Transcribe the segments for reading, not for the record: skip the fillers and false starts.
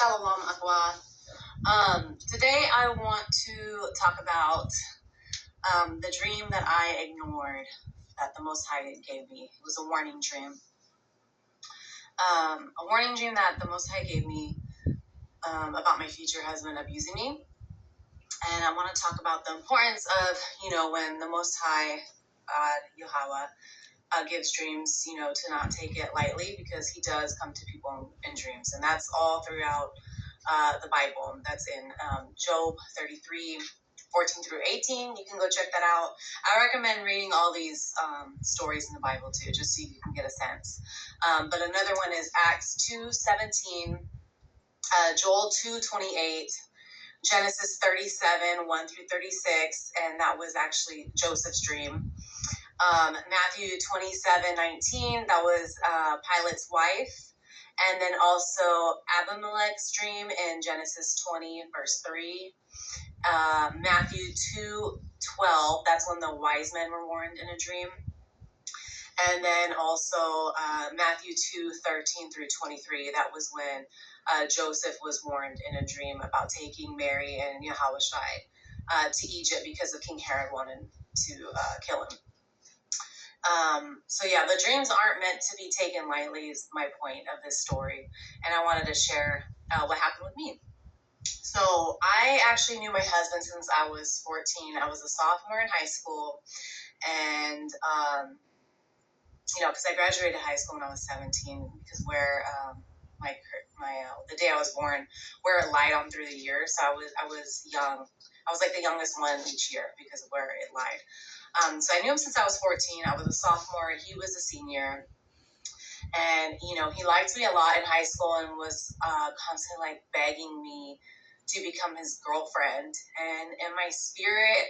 Shalom, Akwa. Today I want to talk about the dream that I ignored that the Most High gave me. It was a warning dream. A warning dream that the Most High gave me about my future husband abusing me. And I want to talk about the importance of, when the Most High, Yahawah, gives dreams, to not take it lightly, because he does come to people in dreams. And that's all throughout the Bible. That's in Job 33, 14 through 18. You can go check that out. I recommend reading all these stories in the Bible too, just so you can get a sense. But another one is Acts 2:17, Joel 2:28, Genesis 37, 1 through 36, and that was actually Joseph's dream. Matthew 27:19, that was Pilate's wife. And then also Abimelech's dream in Genesis 20, verse 3. Matthew 2:12, that's when the wise men were warned in a dream. And then also Matthew 2:13 through 23, that was when Joseph was warned in a dream about taking Mary and Yahawashi I to Egypt because of King Herod wanted to kill him. So yeah, the dreams aren't meant to be taken lightly is my point of this story. And I wanted to share what happened with me. So I actually knew my husband since I was 14. I was a sophomore in high school. And, because I graduated high school when I was 17, because where the day I was born, where it lied on through the year. So I was young. I was like the youngest one each year because of where it lied. So I knew him since I was 14. I was a sophomore. He was a senior. And, he liked me a lot in high school and was constantly begging me to become his girlfriend. And in my spirit,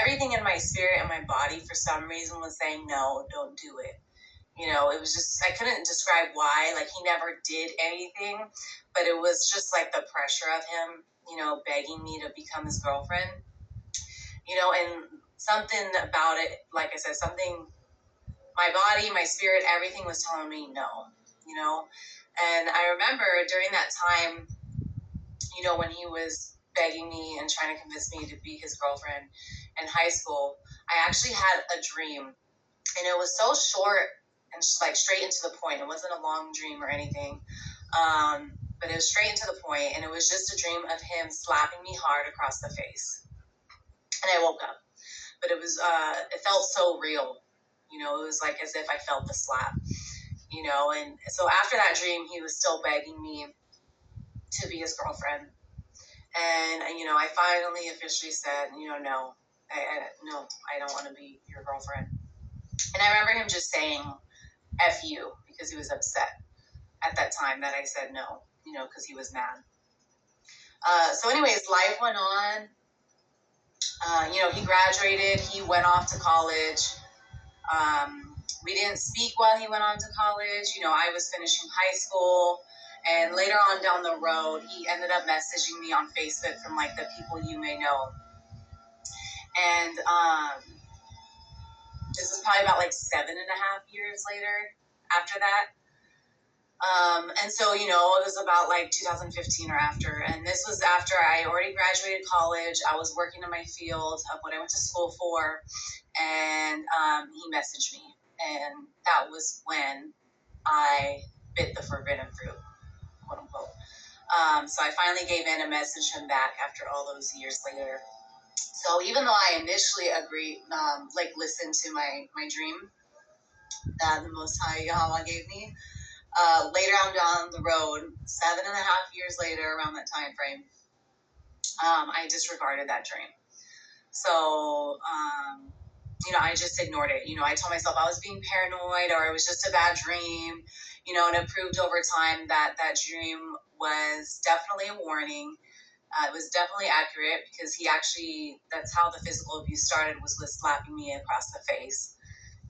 everything in my spirit and my body for some reason was saying, no, don't do it. It was just, I couldn't describe why. He never did anything, but it was just the pressure of him, begging me to become his girlfriend. And something about it, like I said, my body, my spirit, everything was telling me no, And I remember during that time, when he was begging me and trying to convince me to be his girlfriend in high school, I actually had a dream. And it was so short and straight into the point. It wasn't a long dream or anything. But it was straight into the point. And it was just a dream of him slapping me hard across the face. And I woke up. But it felt so real. It was as if I felt the slap. And so after that dream, he was still begging me to be his girlfriend. And, I finally officially said, no, I don't want to be your girlfriend. And I remember him just saying, F you, because he was upset at that time that I said no, because he was mad. So anyways, life went on. He graduated. He went off to college. We didn't speak while he went on to college. I was finishing high school. And later on down the road, he ended up messaging me on Facebook from the people you may know. And this was probably about 7.5 years later after that. And so, it was about 2015 or after. And this was after I already graduated college. I was working in my field of what I went to school for. And he messaged me. And that was when I bit the forbidden fruit, quote unquote. So I finally gave in and messaged him back after all those years later. So even though I initially agreed, listened to my dream that the Most High Yahawah gave me, later on down the road, 7.5 years later, around that time frame, I disregarded that dream. So, I just ignored it. I told myself I was being paranoid or it was just a bad dream, and it proved over time that that dream was definitely a warning. It was definitely accurate because that's how the physical abuse started, was with slapping me across the face.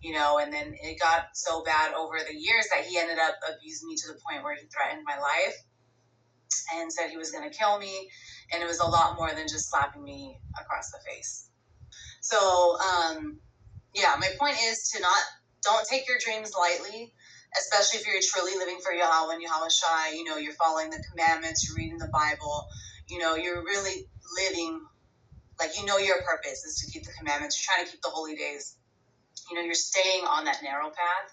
And then it got so bad over the years that he ended up abusing me to the point where he threatened my life and said he was going to kill me. And it was a lot more than just slapping me across the face. So, my point is don't take your dreams lightly, especially if you're truly living for Yahawah and Yahawashi I, you're following the commandments, you're reading the Bible, you're really living, like, your purpose is to keep the commandments, you're trying to keep the holy days, you're staying on that narrow path.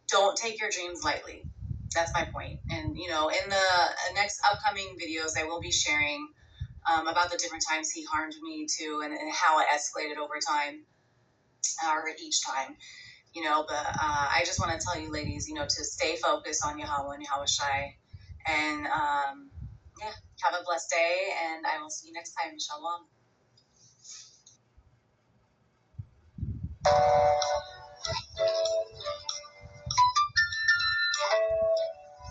Don't take your dreams lightly. That's my point. And, in the next upcoming videos, I will be sharing about the different times he harmed me too, and how it escalated over time, or each time. But I just want to tell you, ladies, to stay focused on Yahawah and Yahawashi I. And yeah, have a blessed day, and I will see you next time. Shalom.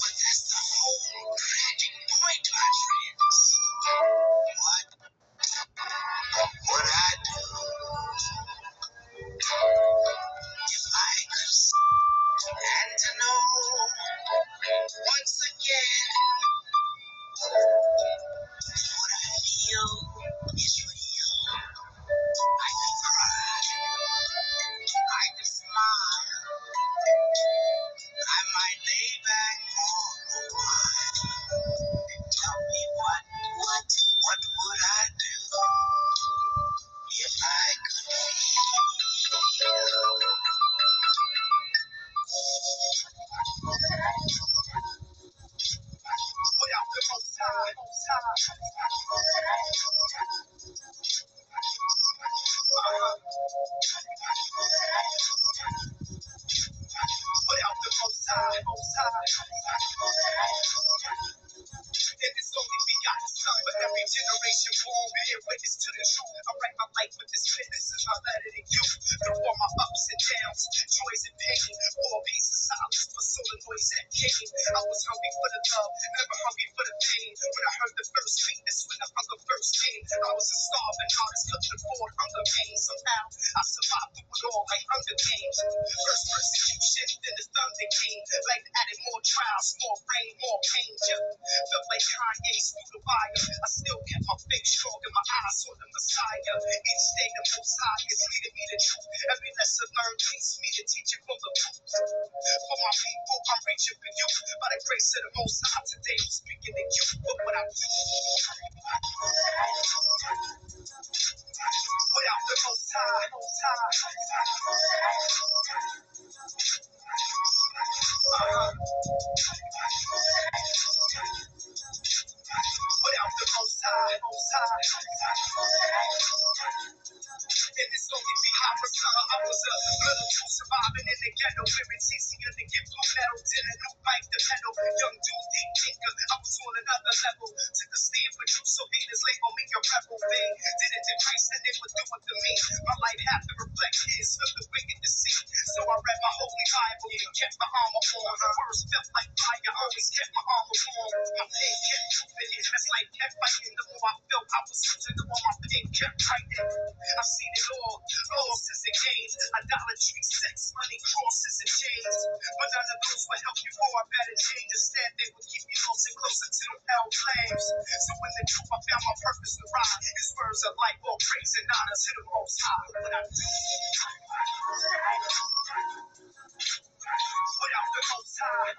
But that's the whole tragic point, my friends. What I do if I could and to know once again what I feel is real. I can cry, I can smile, I might lay back for a while. Tell me what would I do if I could without the most high, without the most high. And it's only begotten Son for every generation born, bear witness to the truth. I write my life with this witness as my letter to you. Through all my ups and downs, joys and pain, war, peace and silence, but so the noise that came. I was hungry for the love, never hungry for the pain. When I heard the first beat, that's when the hunger first came. I was a starving artist, couldn't afford hunger pain. Somehow I survived through it all like Hunger Games. First persecution, then the thunder came. Life added more trials, more rain, more pain. Felt like Kanye through the wire. I still kept my faith strong and my eyes on the Messiah. Each day the Most High is leading me to truth. Every lesson learned teaches me to teach it from the book. For my people, I'm reaching for you. By the grace of the Most High, today I'm speaking to you. But what I do without the Most High, without the Most High. And it's only behind the sun. I was a little too surviving in the ghetto, where it's easier to get blue medals than a new bike to pedal. Young dude, deep thinker, I was on another level. Took a stand for truth, so haters label me a rebel. They did it to Christ and they would do it to me. My life had to reflect his, flip the wicked to see. So I read my holy Bible and kept my armor on. Words felt like fire, always kept my armor on. My pain kept moving, as life kept fighting. The more I felt I was losing, the more my pain kept fighting. I've seen it all, losses and gains, idolatry, sex, money, crosses and chains. But none of those will help you for a better change. Instead, they will keep you closer and closer to the hell flames. So in the truth, I found my purpose to ride. His words of life, all praise and honor to the Most High. What I do without the Most High,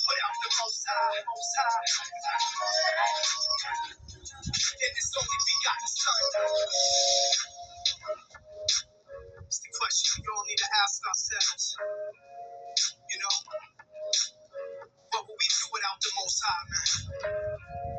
without the Most High. And it's only begotten Son. It's the question we all need to ask ourselves. You know, what would we do without the Most High, man?